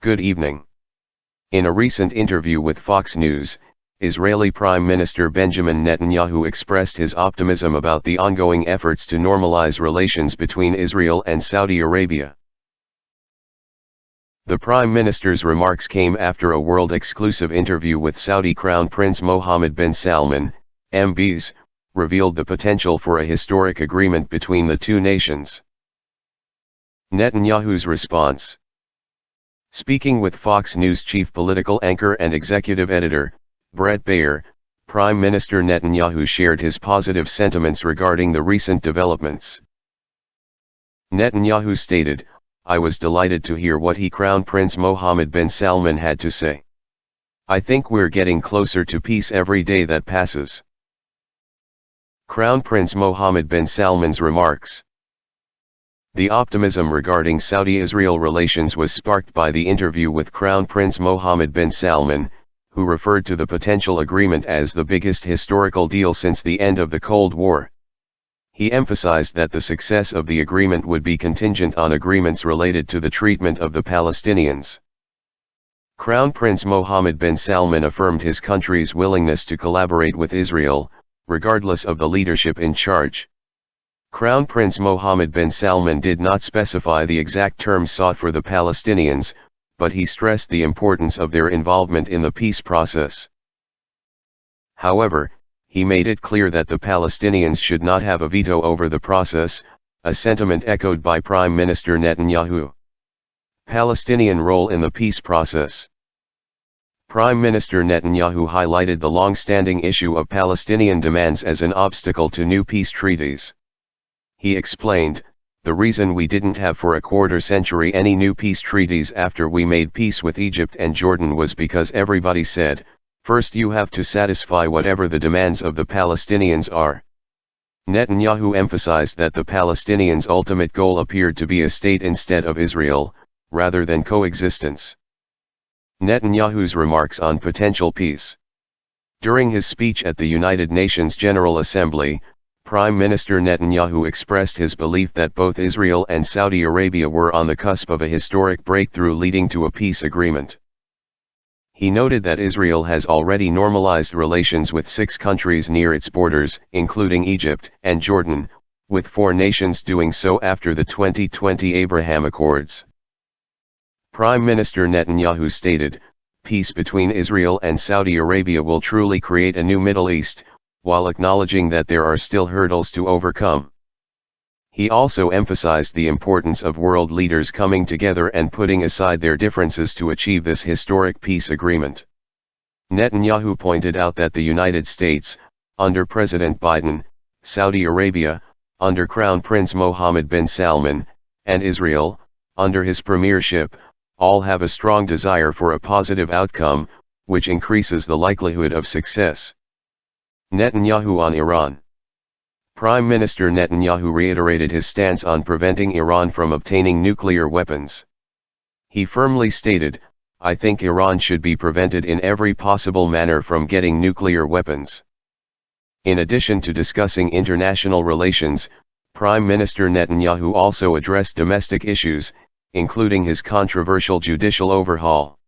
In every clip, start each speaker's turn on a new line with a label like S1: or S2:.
S1: Good evening. In a recent interview with Fox News, Israeli Prime Minister Benjamin Netanyahu expressed his optimism about the ongoing efforts to normalize relations between Israel and Saudi Arabia. The Prime Minister's remarks came after a world-exclusive interview with Saudi Crown Prince Mohammed bin Salman, MBs, revealed the potential for a historic agreement between the two nations. Netanyahu's response. Speaking with Fox News chief political anchor and executive editor, Bret Baier, Prime Minister Netanyahu shared his positive sentiments regarding the recent developments. Netanyahu stated, "I was delighted to hear what Crown Prince Mohammed bin Salman had to say. I think we're getting closer to peace every day that passes." Crown Prince Mohammed bin Salman's remarks. The optimism regarding Saudi-Israel relations was sparked by the interview with Crown Prince Mohammed bin Salman, who referred to the potential agreement as the biggest historical deal since the end of the Cold War. He emphasized that the success of the agreement would be contingent on agreements related to the treatment of the Palestinians. Crown Prince Mohammed bin Salman affirmed his country's willingness to collaborate with Israel, regardless of the leadership in charge. Crown Prince Mohammed bin Salman did not specify the exact terms sought for the Palestinians, but he stressed the importance of their involvement in the peace process. However, he made it clear that the Palestinians should not have a veto over the process, a sentiment echoed by Prime Minister Netanyahu. Palestinian role in the peace process. Prime Minister Netanyahu highlighted the long-standing issue of Palestinian demands as an obstacle to new peace treaties. He explained, "The reason we didn't have for a quarter century any new peace treaties after we made peace with Egypt and Jordan was because everybody said, first you have to satisfy whatever the demands of the Palestinians are." Netanyahu emphasized that the Palestinians' ultimate goal appeared to be a state instead of Israel, rather than coexistence. Netanyahu's remarks on potential peace. During his speech at the United Nations General Assembly, Prime Minister Netanyahu expressed his belief that both Israel and Saudi Arabia were on the cusp of a historic breakthrough leading to a peace agreement. He noted that Israel has already normalized relations with 6 countries near its borders, including Egypt and Jordan, with 4 nations doing so after the 2020 Abraham Accords. Prime Minister Netanyahu stated, "Peace between Israel and Saudi Arabia will truly create a new Middle East," while acknowledging that there are still hurdles to overcome. He also emphasized the importance of world leaders coming together and putting aside their differences to achieve this historic peace agreement. Netanyahu pointed out that the United States, under President Biden, Saudi Arabia, under Crown Prince Mohammed bin Salman, and Israel, under his premiership, all have a strong desire for a positive outcome, which increases the likelihood of success. Netanyahu on Iran. Prime Minister Netanyahu reiterated his stance on preventing Iran from obtaining nuclear weapons. He firmly stated, "I think Iran should be prevented in every possible manner from getting nuclear weapons." In addition to discussing international relations, Prime Minister Netanyahu also addressed domestic issues, including his controversial judicial overhaul.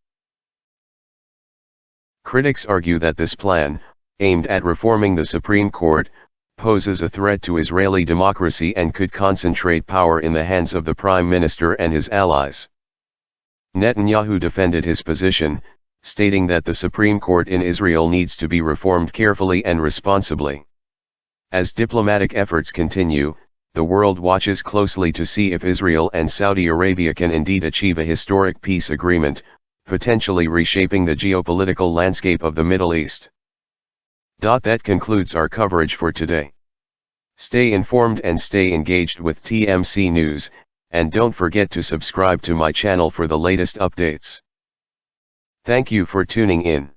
S1: Critics argue that this plan, aimed at reforming the Supreme Court, poses a threat to Israeli democracy and could concentrate power in the hands of the Prime Minister and his allies. Netanyahu defended his position, stating that the Supreme Court in Israel needs to be reformed carefully and responsibly. As diplomatic efforts continue, the world watches closely to see if Israel and Saudi Arabia can indeed achieve a historic peace agreement, potentially reshaping the geopolitical landscape of the Middle East. That concludes our coverage for today. Stay informed and stay engaged with TMC News, and don't forget to subscribe to my channel for the latest updates. Thank you for tuning in.